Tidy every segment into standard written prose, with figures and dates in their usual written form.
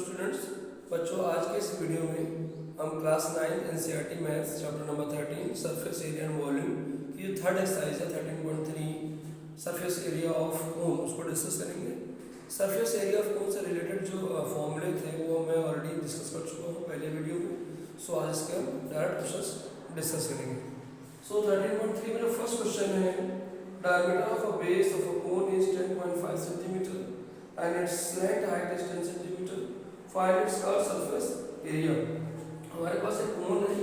Students, बच्चों आज के इस वीडियो में हम class 9 NCERT maths chapter number 13 surface area and volume की जो थर्ड एक्सरसाइज है 13.3 सरफेस एरिया ऑफ कोन उसको डिस्कस करेंगे। सरफेस एरिया ऑफ कोन से रिलेटेड जो फॉर्मूले थे वो मैं ऑलरेडी डिस्कस कर चुका हूँ पहले वीडियो में। सो आज इसके हम डायरेक्ट क्वेश्चन डिस्कस करेंगे। सो 13.3 में फर्स्ट क्वेश्चन है, diameter of a base of a cone is 10.5 centimetre and its slant height is 10 cm. Find its curved surface area. हमारे पास एक कोन है,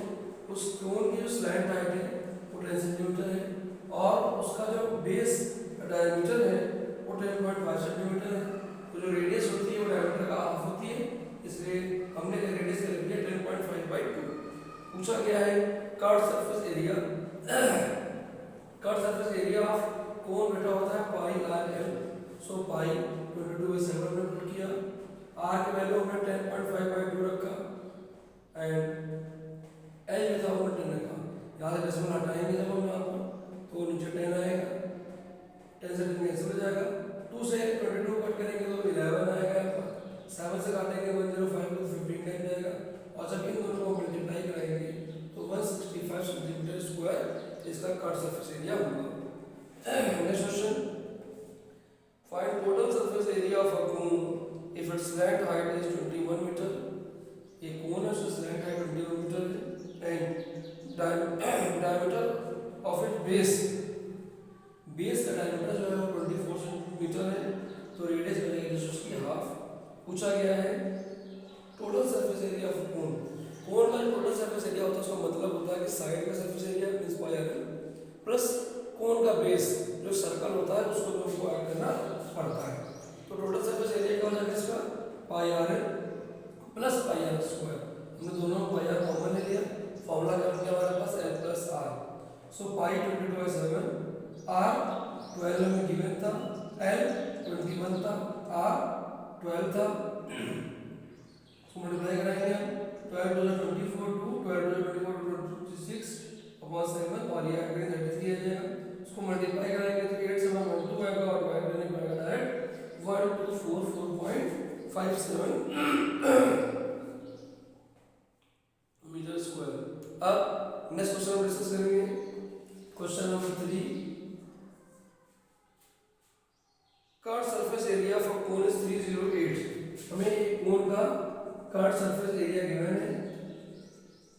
उस कोन की जो स्लैंट हाइट है वो 10 सेंटीमीटर है और उसका जो बेस डायमीटर है वो 10.5 सेंटीमीटर है। तो जो रेडियस होती है वो डायमीटर का हाफ होती है, इसलिए हमने रेडियस ले लिया 10.5/2। पूछा गया है curved surface area. Curved surface area of कोन बेटा होता है पाई आर एल। सो पाई 22/7 में पुट किया, आर की वैल्यू हमने 10.5/2 रखा एंड एल में था हमने 10 रखा। यहाँ से डेसिमल हटाएंगे जब हम यहाँ पर तो नीचे 10 आएगा, 10 से 10 कैंसिल हो जाएगा, 2 से 22 कट करेंगे तो 11 आएगा, 7 से काटेंगे 105 तो 15 टाइम जाएगा और जब इन दोनों को मल्टीप्लाई कराएंगे तो 165 सेंटीमीटर स्क्वायर इसका कर्व्ड सरफेस एरिया होगा। Next question, find total surface area of a cone if its slant height is 21 meter. ये कोन है उसकी slant height 21 मीटर है and diameter of its base का diameter जो है वो 24 सेंटीमीटर है, तो रेडियस बनेगी जैसे उसकी हाफ। पूछा गया है total surface area of cone. Cone का टोटल सरफेस एरिया होता है उसका मतलब होता है कि साइड का surface area means pi r plus cone का बेस जो सर्कल होता है उसको जो हमको ऐड करना पड़ता है। तो टोटल सरफेस एरिया क्या हो जाएगा इसका pi r l plus pi r square. हमने दोनों पाई आर कॉमन ले लिया, फॉर्मूला क्या हो गया हमारे पास l plus r. So pi 22/7, r 12 में गिवन था, एल 21 था, आर 12 था। सो मल्टीप्लाई कराएंगे हम 12 2 24 2 12 2 24 26 अपॉन 7 और ये 33 आ जाएगा। इसको मल्टीप्लाई कराएंगे तो 8 से 1 आएगा और डिवाइड करने को आएगा डायरेक्ट 1244.57 मीटर स्क्वायर। अब नेक्स्ट क्वेश्चन हम डिस्कस करेंगे, question number 3। Curved surface area for cone is 308। हमें एक कोन का कर्व्ड सरफेस एरिया गिवन है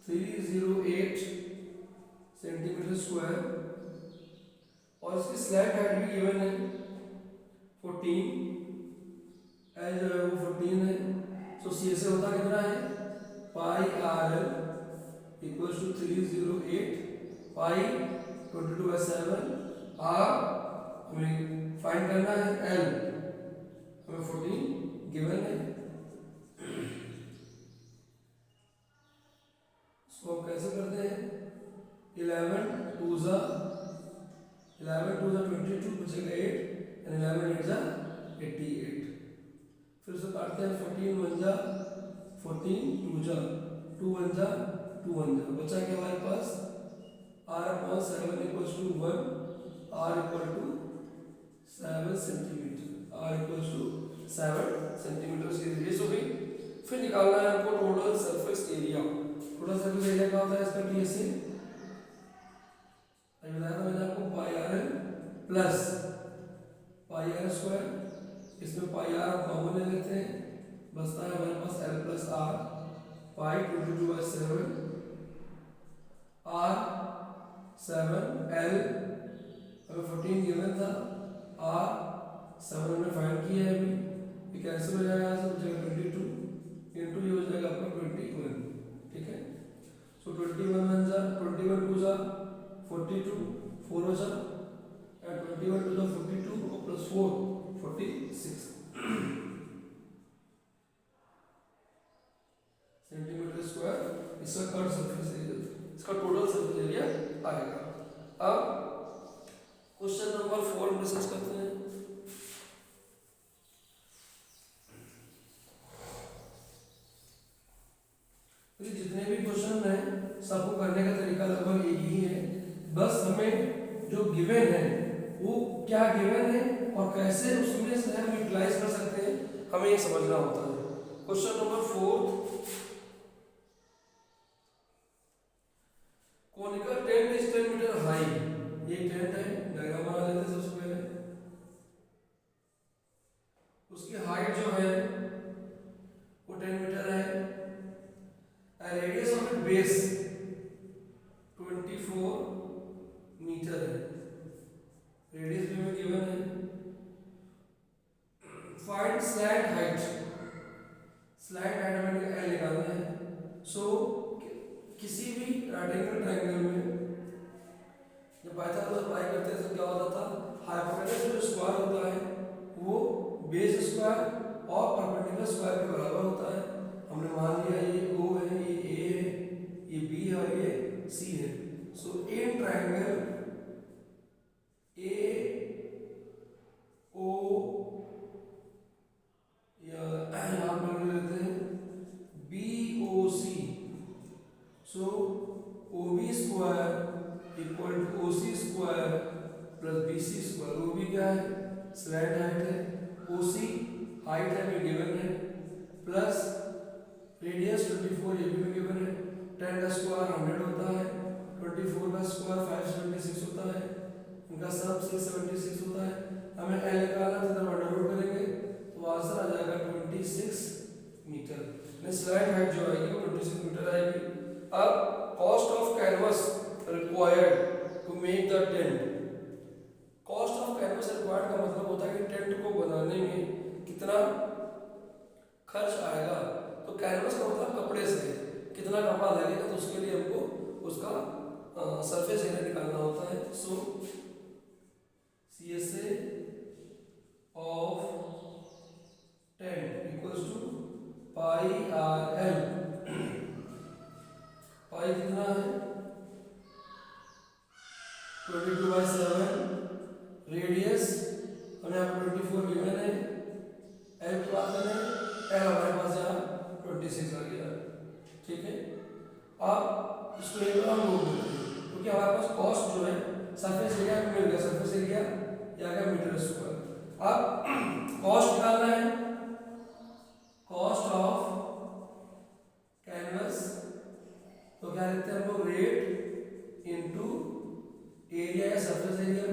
308 सेंटीमीटर स्क्वायर और इसकी स्लैंट हाइट भी गिवन है 14, एल जो है वो 14 है। सो सी से होता कितना है pi r l equals to 308 pi 22/7 r हमें फाइंड करना है, एल हमें 14 गिवन है। इसको हम कैसे करते हैं 11 2 जा 22 बचेगा 8 and 11 8 जा 88। फिर से काटते हैं 14 1 जा 14 2 जा 2 1 जा 2 1 जा बचा क्या हमारे पास r/7 equals to 1, r equal to 7 centimetre, r equals to 7 centimetre की रेडियस हो गई। फिर निकालना है आपको total surface area. Total surface area क्या होता है इसका टीएसए अभी बताया था मैंने आपको pi r l plus pi r square, इसमें पाई आर कॉमन ले लेते हैं, बचता है हमारे पास l plus r pi 22/7 r 7 l हमें 14 गिवन था, आर 7 हमने फाइंड किया है अभी, ये कैंसिल हो जाएगा, यहाँ से हो जाएगा 22 इंटू ये हो जाएगा आपका 21। ठीक है, सो 21 1 जा 21 2 जा 42 4 हो जा and 21 to the 42 plus 4 46 centimetre square इसका कर्व्ड सरफेस एरिया, इसका टोटल सरफेस एरिया आएगा। अब क्वेश्चन नंबर 4 हम डिस्कस करते हैं। जितने भी क्वेश्चन हैं सबको करने का तरीका लगभग एक ही है, बस हमें जो गिवन है वो क्या गिवन है और कैसे उसमें से हम यूटिलाइज कर सकते हैं हमें ये समझना होता है। Question number 4, conical tent is 10 metre high. ये टेंट है, डायग्राम बना लेते हैं सबसे पहले। उसकी हाइट जो है वो 10 मीटर है। Radius of it base 24 metre है। रेडियस भी में गिवन है। Find slant height. Slant height हमें एल निकालना है। सो किसी भी राइट एंगल ट्रायंगल में जब पाइथागोरस अप्लाई करते हैं तो क्या होता था, हाइपोटेनस जो स्क्वायर होता है वो बेस स्क्वायर और परपेंडिकुलर स्क्वायर के बराबर होता है। हमने मान लिया ये O है, ये A है, ये B है और ये C है। So in triangle A O या यहाँ पर लेते हैं BOC। So OB square equal to OC square plus BC square. OB क्या है, स्लैंट हाइट है। OC हाइट है में गिवन है, प्लस रेडियस 24 ये भी में गिवन है। 10 का स्क्वायर 100 होता है, 24 का स्क्वायर 576 होता है, इनका सब 676 होता है। हमें L निकालना है तो अंडर रूट करेंगे तो आंसर आ जाएगा 26 मीटर। स्लैंट हाइट जो आएगी वो 26 मीटर आएगी। अब cost of canvas required to make the tent. Cost of canvas required का मतलब होता है कि टेंट को बनाने में कितना खर्च आएगा। तो कैनवस का मतलब कपड़े से कितना कपड़ा लगेगा, तो उसके लिए हमको उसका सरफेस एरिया निकालना होता है। So CSA of tent equals to pi RL। Pi कितना है 22/7। रेडियस हमें यहाँ 24 गिवन है। L की बात करें, L हमारे पास यहाँ 26 आ गया। ठीक है, अब इसको एक बार हम लोग देते हैं क्योंकि हमारे पास कॉस्ट जो है सरफेस एरिया मिल गया। सरफेस एरिया या गया मीटर स्क्वायर। अब कॉस्ट निकालना है, कॉस्ट ऑफ कैनवस। तो क्या लिखते हैं हम लोग, रेट इनटू एरिया या सरफेस एरिया।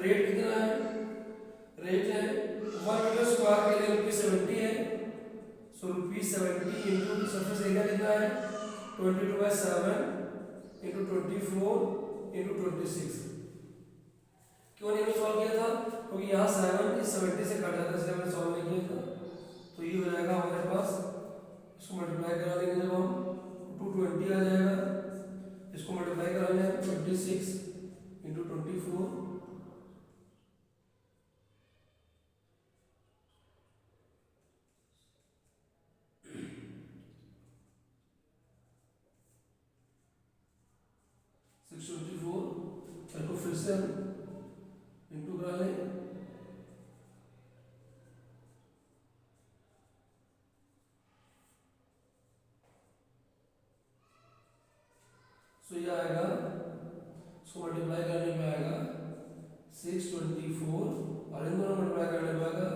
रेट कितना है, रेट है 1 मीटर स्क्वायर के लिए ₹70 है। सो ₹70 इंटू सरफेस एरिया कितना है 22/7 इंटू 24 इंटू 26। क्यों नहीं सॉल्व किया था, क्योंकि यहाँ 7 इस 70 से कट जाता है, इसलिए हमने सॉल्व नहीं किया था। तो ये हो जाएगा हमारे पास, इसको मल्टीप्लाई करा देंगे जब हम 220 आ जाएगा। इसको मल्टीप्लाई करा लें 26 इंटू 24 624 फिर से इंटू करा लें। सो ये आएगा, इसको मल्टीप्लाई करने में आएगा 624 और इन दोनों मल्टीप्लाई करने में आएगा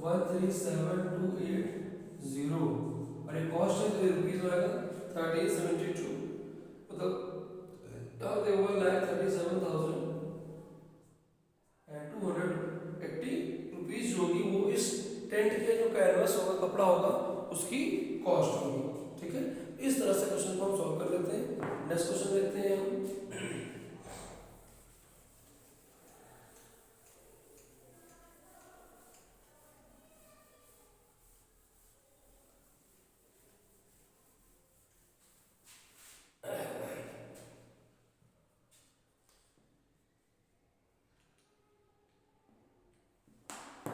137,280 और ये कॉस्ट है तो रुपीज आएगा 1372। मतलब 1,37,280 रुपीज जो होगी वो इस टेंट के जो कैनवस होगा, कपड़ा होगा, उसकी कॉस्ट होगी। ठीक है, इस तरह से क्वेश्चन को हम सॉल्व कर लेते हैं। नेक्स्ट क्वेश्चन देखते हैं हम।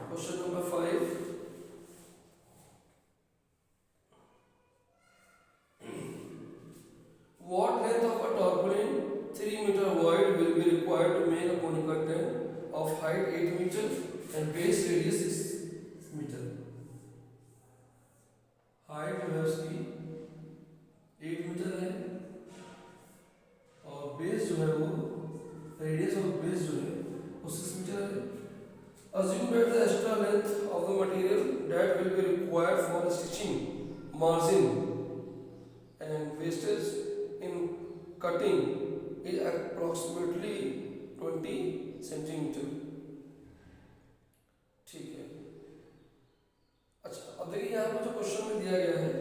Question number 5, what length of a tarpaulin 3 meter wide will be required to make a conical tent of height 8 meter and base radius 6 meter। Height जो है उसकी 8 मीटर है और बेस जो है वो, रेडियस ऑफ बेस जो है वो 6 मीटर है। Assume that the extra length of the material that will be required for stitching margin and wastage in cutting is approximately 20 centimetre. ठीक है। अच्छा अब देखिए यहाँ पर जो क्वेश्चन में दिया गया है,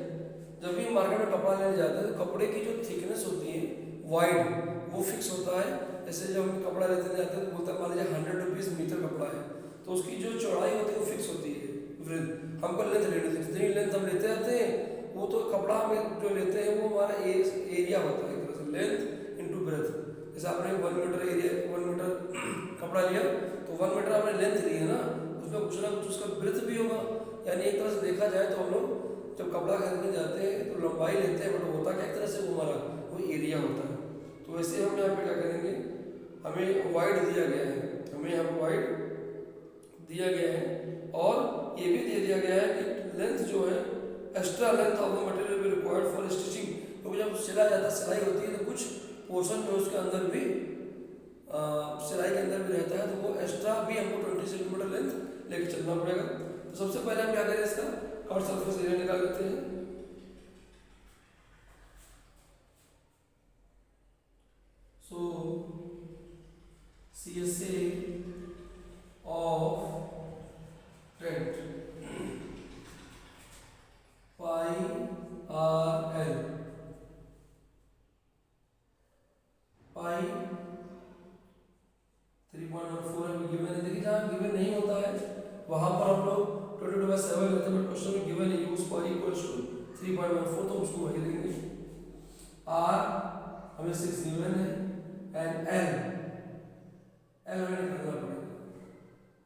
जब भी मार्केट में कपड़ा लेने जाते हैं तो कपड़े की जो थिकनेस होती है वाइड वो फिक्स होता है। जैसे जब हम कपड़ा लेते जाते हैं तो बोलता है मान लीजिए 100 रुपीज़ मीटर कपड़ा है तो उसकी जो चौड़ाई होती है वो फिक्स होती है। वृद्ध हमको लेंथ लेनी थी, जितनी लेंथ हम लेते जाते हैं वो तो कपड़ा में जो लेते हैं वो हमारा एरिया होता है एक तरह से, लेंथ इंटू ब्रेथ। जैसे आपने 1 मीटर एरिया 1 मीटर कपड़ा लिया तो 1 मीटर आपने लेंथ ली है ना, उसमें कुछ ना कुछ उसका ब्रेथ भी होगा। यानी एक तरह से देखा जाए तो हम लोग जब कपड़ा खरीदने जाते हैं तो लंबाई लेते हैं, बट होता क्या एक तरह से वो हमारा वो एरिया होता है। तो वैसे हम यहाँ पे क्या करेंगे, हमें वाइड दिया गया है, हमें यहाँ पर वाइड दिया गया है और ये भी दे दिया गया है कि लेंथ जो है extra length of the material भी रिक्वायर्ड फॉर स्टिचिंग, क्योंकि जब सिला जाता है सिलाई होती है तो कुछ पोर्शन में उसके अंदर भी सिलाई के अंदर भी रहता है, तो वो एक्स्ट्रा भी हमको 20 सेंटीमीटर लेंथ लेके चलना पड़ेगा। तो सबसे पहले हम क्या करें, इसका कट सरफेस एरिया निकाल लेते हैं। So CSA of tent pi r l, pi 3.14 है गिवन है। देखिए जहाँ गिवन नहीं होता है वहाँ पर हम लोग 22/7 लेते हैं, बट क्वेश्चन में गिवन है यूज पाई इक्वल्स टू 3.14, तो उसको वही लेंगे। आर हमें 6 गिवन है एंड एल हमें निकालना पड़ेगा,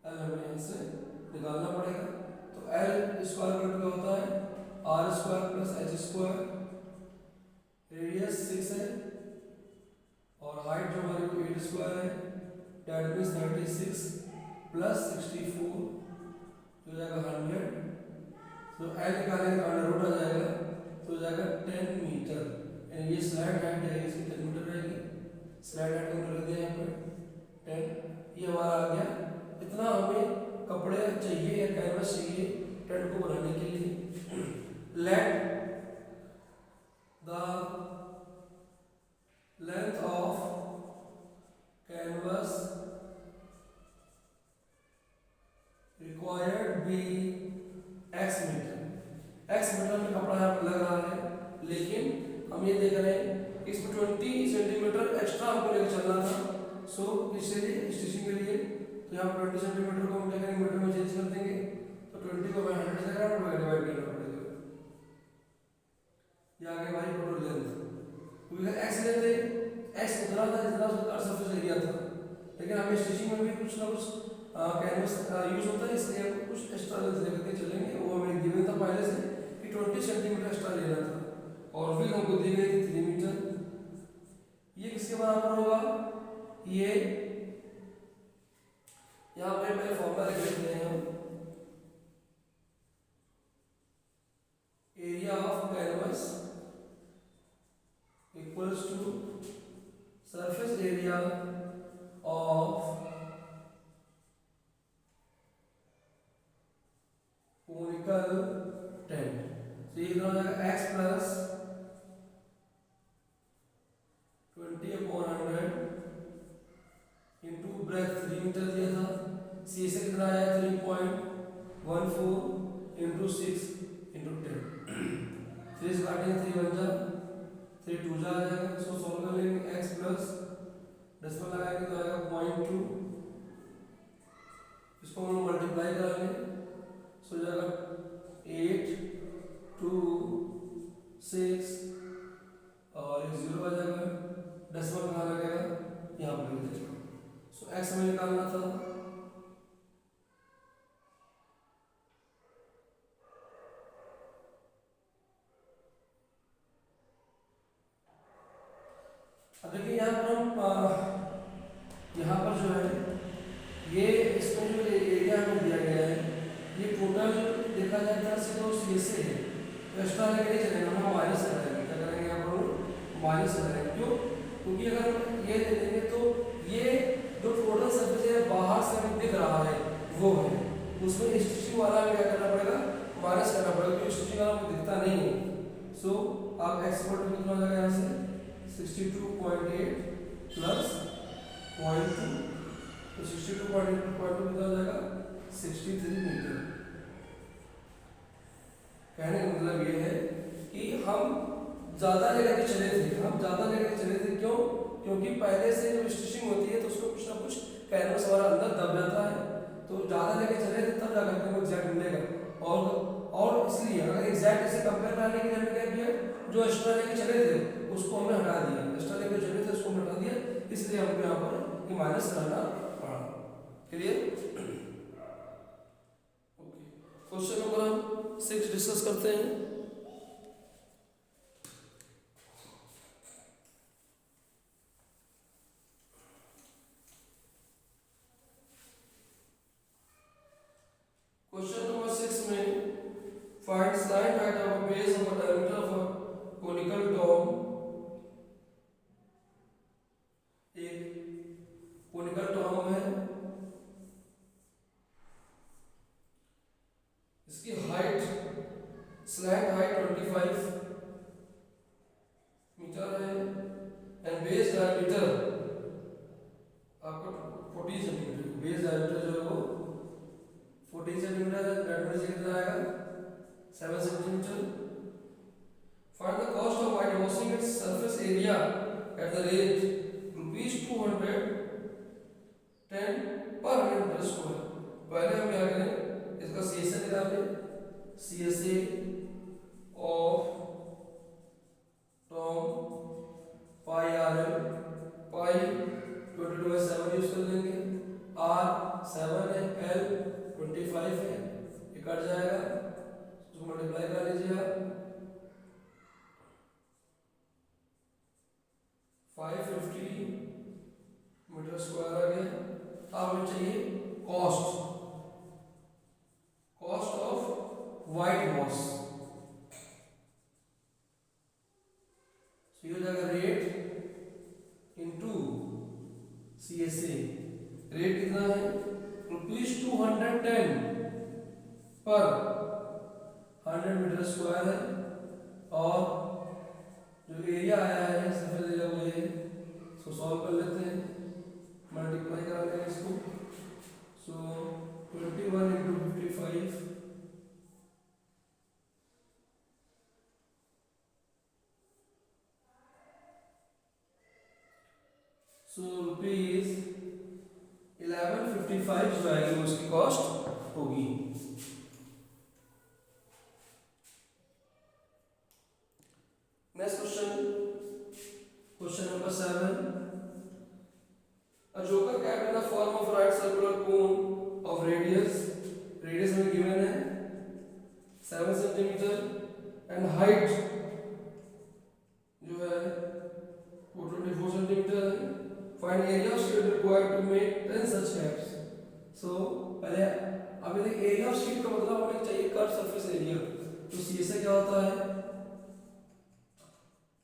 एल हमें यहाँ से निकालना पड़ेगा। तो एल स्क्वायर रूट क्या होता है R square plus H square, radius 6 है और हाइट जो हमारी 8 स्क्वायर है, डेट मीन्स 36 प्लस 64 तो जाएगा 100। तो एल निकालेंगे अंडर रूट आ जाएगा तो जाएगा 10 मीटर। ये स्लाइड हाइट है, इसकी 10 मीटर रहेगी, स्लाइड हाइट हमने रख दिया यहाँ पे 10। ये हमारा आ गया, इतना हमें कपड़े चाहिए या कैनवस चाहिए टेंट को बनाने के लिए। Let the length of canvas required be X metre. X metre में कपड़ा यहाँ पर लग रहा है, लेकिन हम ये देख रहे हैं इसमें 20 सेंटीमीटर एक्स्ट्रा हमको लेकर चलना था। सो इसलिए स्टिचिंग के लिए तो यहाँ पर 20 सेंटीमीटर को हम क्या करेंगे मीटर में चेंज कर देंगे, तो 20 को 100 से डिवाइड करना पड़ेगा। ये आगे हमारी टोटल लेंथ, क्योंकि एक्स लेते एक्स उतना था जितना उसका सरफेस एरिया था, लेकिन हमें स्टिचिंग में भी कुछ ना कुछ कैनवस यूज होता है, इसलिए हम कुछ एक्स्ट्रा लेंथ लेकर के चलेंगे। वो हमें गिवन था पहले से कि 20 सेंटीमीटर एक्स्ट्रा लेना था और फिर हमको दी गई थी 3 मीटर। ये किसके बराबर होगा, ये यहाँ पे पहले फॉर्मूला लिख लेते हैं हम, area of canvas equals to surface area of conical tent. तो ये कितना हो जाएगा x plus 20/100 into breadth 3 metre दिया था, सी से कितना आया 3.14 इंटू 6 इंटू 10। 3 से काटेंगे 3 बन जा 3 2 जा आ जाएगा। इसको सॉल्व कर लेंगे, x प्लस डेसिमल लगाएंगे तो आएगा 0.2, इसको हम मल्टीप्लाई करेंगे सो जाएगा 8 2 6 और 0 आ जाएगा, डेसिमल कहाँ लगेगा यहाँ पर लिख देगा। सो x हमें निकालना था, अब देखिए यहाँ पर हम यहाँ पर जो है ये इसमें जो एरिया हमें दिया गया है ये टोटल देखा जाता है तो CSA है, तो एक्स्ट्रा लेके नहीं चलेगा, हम माइनस लगाएंगे। क्या करेंगे यहाँ पर माइनस लगाएंगे, क्यों, क्योंकि अगर हम ये दे देंगे तो ये जो टोटल सरफेस है बाहर से हमें दिख रहा है वो है, उसमें स्टिचिंग वाला हमें क्या करना पड़ेगा माइनस करना पड़ेगा क्योंकि स्टिचिंग वाला मुझे दिखता नहीं है। सो आप x इक्वल टू कितना हो जाएगा यहाँ से 62.8 प्लस 0.2, तो 62.8 कितना हो जाएगा 63 मीटर। कहने का मतलब ये है कि हम ज़्यादा लेकर के चले थे, क्यों? क्योंकि पहले से जब स्टिचिंग होती है तो उसको कुछ ना कुछ कैनवस हमारा अंदर दब जाता है, तो ज़्यादा लेके चले थे तब जाकर के वो एग्जैक्ट मिलेगा। और इसलिए अगर एग्जैक्ट इसे कंपेयर करने के लिए हमने क्या किया, जो एक्स्ट्रा लेके चले थे उसको हमने हटा दिया, एक्स्ट्रा लेके चले थे उसको हटा दिया, इसलिए हमको यहाँ पर माइनस करना पड़ा। क्लियर? ओके, क्वेश्चन नंबर हम 6 डिस्कस करते हैं। क्वेश्चन नंबर 6 में find slant height of a base of a diameter of a conical dome. एक कोनिकल डोम है, इसकी हाइट स्लैंट हाइट 25 मीटर है एंड बेस डायमीटर आपका 14 सेंटीमीटर। बेस डायमीटर जो है वो 14 सेंटीमीटर है, डायमीटर से कितना आएगा 7 centimetre. Find the cost of white washing its surface area at the rate ₹210 पर 100 मीटर स्क्वायर। पहले हम क्या करें, इसका CSA निकालें। CSA of Tom pi RL, pi 22/7 use कर लेंगे, R 7 है, L 25 है, ये कट जाएगा, उसको मल्टीप्लाई कर लीजिए आप। 550 मीटर स्क्वायर आ गया। अब हमें चाहिए कॉस्ट ऑफ वाइट वॉश। ये हो जाएगा रेट इनटू CSA। रेट कितना है ₹210 पर 100 मीटर स्क्वायर है, और जो एरिया आया है सरफेस एरिया वो ये, इसको सॉल्व कर लेते हैं, मल्टीप्लाई करा लेंगे इसको। सो 21 × 55 सो रुपीज 1155 जो आएगी वो उसकी कॉस्ट होगी। Next question number 7। A joker cap in the form of right circular cone of radius में given है 7 सेंटीमीटर एंड हाइट जो है वो 24 सेंटीमीटर है। Find area of sheet required to make 10 such caps। So पहले अब ये एरिया ऑफ शीट का मतलब हमें चाहिए कर्व सरफेस एरिया, तो CSA क्या होता है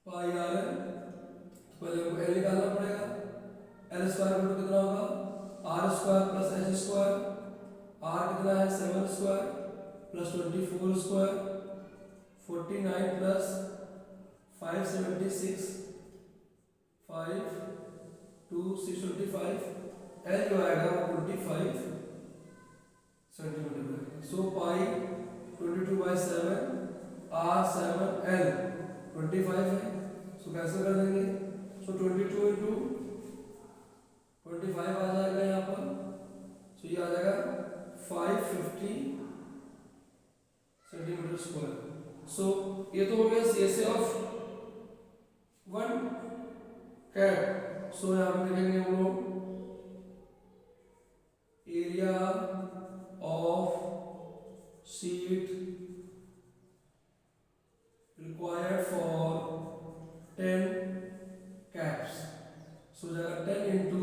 पाई RL, पहले हमको L निकालना पड़ेगा। L स्क्वायर बराबर कितना होगा R square plus H square. R कितना है 7 square plus 24 square 49 plus 576 5 2 625। L जो आएगा वो 25 सेंटीमीटर। सो पाई 22/7 R 7 L 25 है, सो कैंसिल कर देंगे। सो 22 × 25 आ जाएगा यहाँ पर, सो ये आ जाएगा 550 सेंटीमीटर स्क्वायर। सो ये तो हो गया CSA ऑफ 1 कैप। सो यहाँ पे लिखेंगे हम लोग area of sheet required for 10 caps। So जाएगा 10 into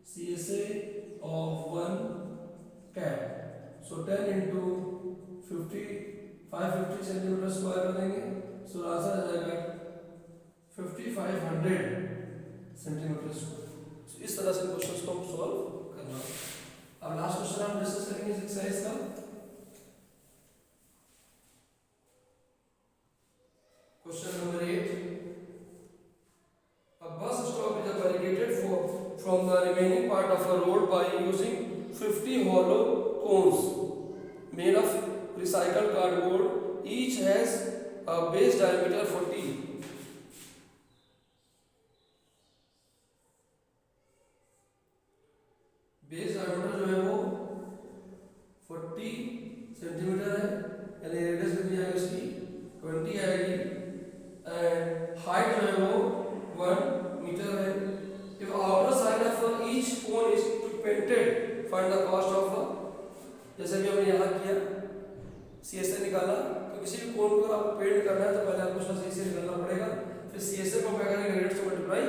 CSA of 1 cap। So 10 into 550 centimetre square करेंगे, सो आंसर आ जाएगा 5500 सेंटीमीटर स्क्वायर। सो इस तरह से क्वेश्चंस को हम सॉल्व करना। अब लास्ट क्वेश्चन हम डिस्कस करेंगे इस एक्सरसाइज का। made of recycled cardboard. Each has a base diameter 40. Base diameter जो है वो 40 सेंटीमीटर है, यानी रेडियस कितनी आएगी उसकी 20 आएगी, एंड हाइट जो है वो 1 मीटर है. If outer side of each cone is painted, find the cost of, जैसे भी हमने यहाँ किया CSA निकाला, तो किसी भी कोन को आपको पेंट करना है तो पहले आपको उसका CSA निकालना पड़ेगा, फिर CSA को क्या करेंगे रेडियस से मल्टीप्लाई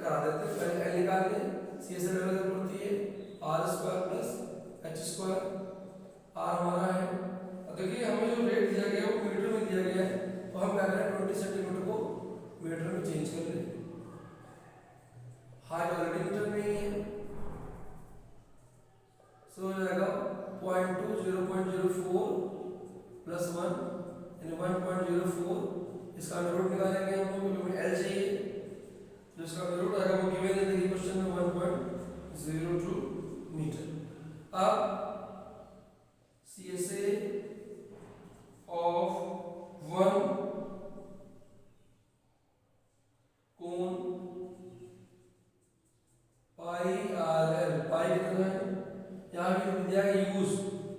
करा देते हैं. पहले L निकाल दें, CSA वैल्यू पड़ती है r² + h². r हमारा है, अब देखिए हमें जो रेट दिया गया है वो मीटर में दिया गया है, तो हम क्या करें 20 सेंटीमीटर को मीटर में चेंज कर लें. हाइट ऑलरेडी मीटर में ही है, सो हो जाएगा 0.2 0.04 + 1 यानी 1.04. इसका अंडर रूट निकालेंगे हम लोग, क्योंकि L चाहिए, जो इसका अंडर रूट आएगा वो गिवन है देखिए क्वेश्चन में 1.02 मीटर. अब CSA of 1 कोण पाई RL, पाई कितना है यहाँ भी दिया है यूज,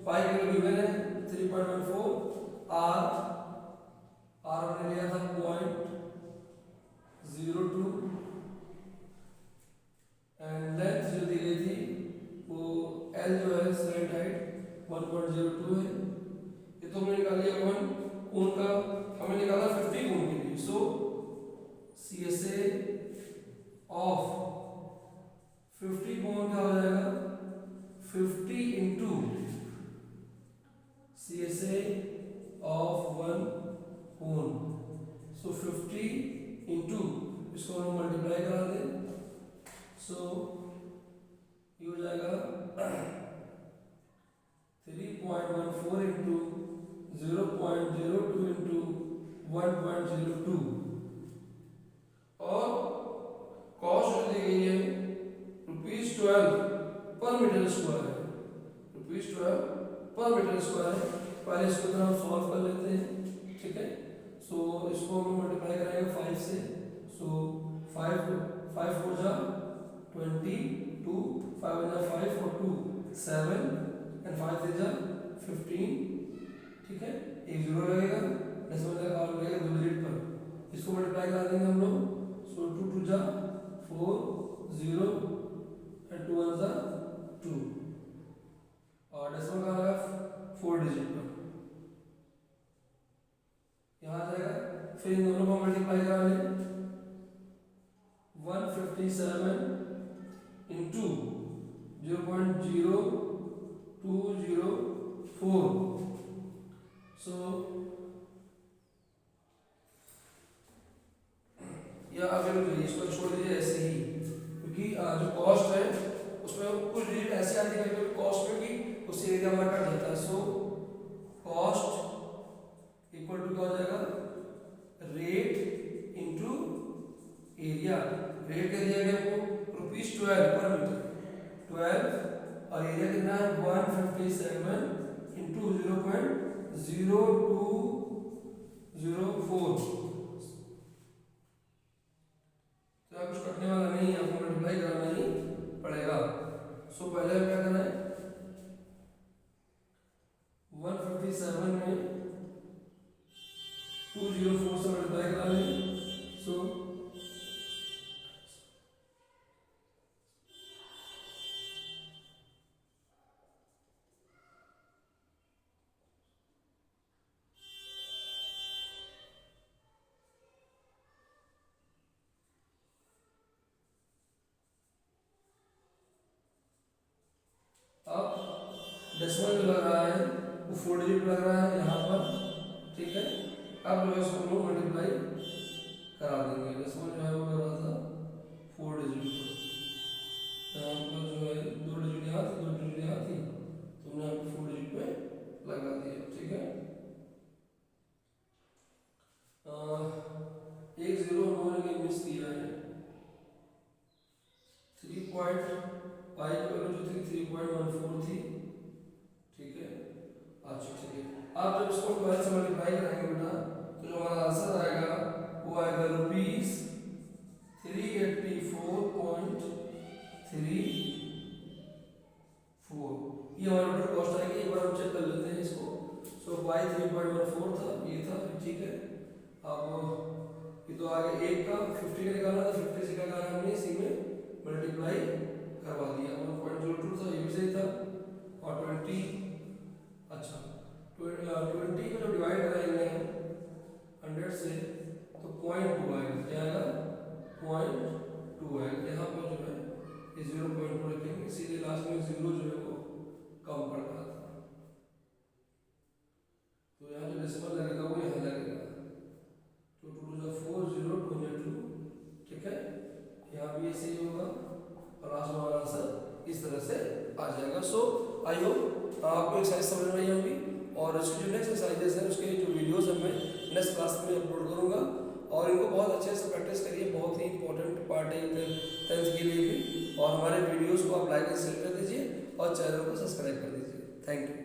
पाई का गिवन है 3.14. R हमने लिया था 0.02, एंड लेंथ जो दी गई थी वो L जो है स्ट्रेट हाइट 1.02 है. ये तो हमने निकाल लिया 1 कोण का, हमें निकाला 50 कोण के लिए. सो CSA ऑफ 50 कोण क्या हो जाएगा 50 इंटू CSA ऑफ 1 कोण. सो 50 इंटू इसको हम मल्टीप्लाई करा दें, सो ये हो जाएगा 3.14 इंटू 0.02 इंटू 1.02. और कॉस्ट जो दी गई है ₹12 पर मीटर स्क्वायर है, ₹12 पर मीटर स्क्वायर है. पहले इसको तरह हम सॉल्व कर लेते हैं, ठीक है. सो इसको हम मल्टीप्लाई करेंगे 5 से, सो 5 4 जा 22, 5 1 जा 5 और 2 7 एंड 5 3 जा 15, ठीक है. एक जीरो लगेगा, डेसिमल का और लगेगा 2 डिजिट पर, इसको मल्टीप्लाई करा देंगे हम लोग. सो 2 2 जा 4 0 एंड 2 1 जा 2, और डेसिमल का लगा 4 डिजिट पर, यहाँ आ जाएगा. फिर इन दोनों को मल्टीप्लाई करा लें, 157 इंटू 0.0204. सो या अगर इसको छोड़ दीजिए ऐसे ही, क्योंकि जो कॉस्ट है उसमें कुछ डिजिट ऐसे आती है कभी कॉस्ट में कि उससे एरिया हमारा कट जाता है. सो कॉस्ट इक्वल टू क्या हो जाएगा रेट इंटू एरिया. रेट क्या दिया गया आपको ₹12 पर मीटर, 12, और एरिया कितना है 157 इंटू 0.0204. तो कुछ कटने वाला नहीं है, आपको मल्टीप्लाई करना ही पड़ेगा. सो पहले क्या करना है 157 में 204 से मल्टीप्लाई करा लें. सो डेसिमल जो लग रहा है वो 4 डिजिट लग रहा है यहाँ पर, ठीक है. अब जो है इसको हम लोग मल्टीप्लाई करा देंगे. डेसिमल जो है वो लग रहा था 4 डिजिट पर, यहाँ पर जो है 2 डिजिट यहाँ थी 2 डिजिट यहाँ थी, तो हमने यहाँ पर 4 डिजिट पे लगा दिया, ठीक है. एक जीरो उन्होंने मिस किया है, 3 पॉइंट पाई की वैल्यू जो थी 3.14 थी, ठीक है. अच्छा आप जब इसको 12 से मल्टीप्लाई करेंगे बेटा तो जो हमारा आंसर आएगा वो आएगा ₹384.34। ये हमारी टोटल कॉस्ट आएगी। एक बार हम चेक कर लेते हैं इसको। सो y 3.14 था, ये था, ठीक है। अब ये तो आगे 1 का 50 का निकालना था, 50 से क्या करा हमने इसी में मल्टीप्लाई करवा दिया। 1.02 था, ये भी सही था। और 20, अच्छा 20 को जब डिवाइड कराएंगे 100 से तो 0.2 आएगा। क्या आएगा? 0.2 आएगा। यहाँ पर जो है ये 0.2 रखेंगे, सीधे लास्ट में 0 जो है वो कम पड़ रहा था, तो यहाँ जो डेसिमल लगेगा वो यहाँ लगेगा। तो 2 ठीक है, यहाँ भी ऐसे ही होगा और लास्ट में हमारा आंसर इस तरह से आ जाएगा। सो आई होप आपको एक्सरसाइज समझ में आई होगी, और उसकी जो नेक्स्ट एक्सरसाइजेस हैं उसके जो वीडियोस हैं मैं नेक्स्ट क्लास में अपलोड करूँगा, और इनको बहुत अच्छे से प्रैक्टिस करिए। बहुत ही इंपॉर्टेंट पार्ट है 10th के लिए भी। और हमारे वीडियोस को आप लाइक एंड शेयर कर दीजिए और चैनल को सब्सक्राइब कर दीजिए। Thank you.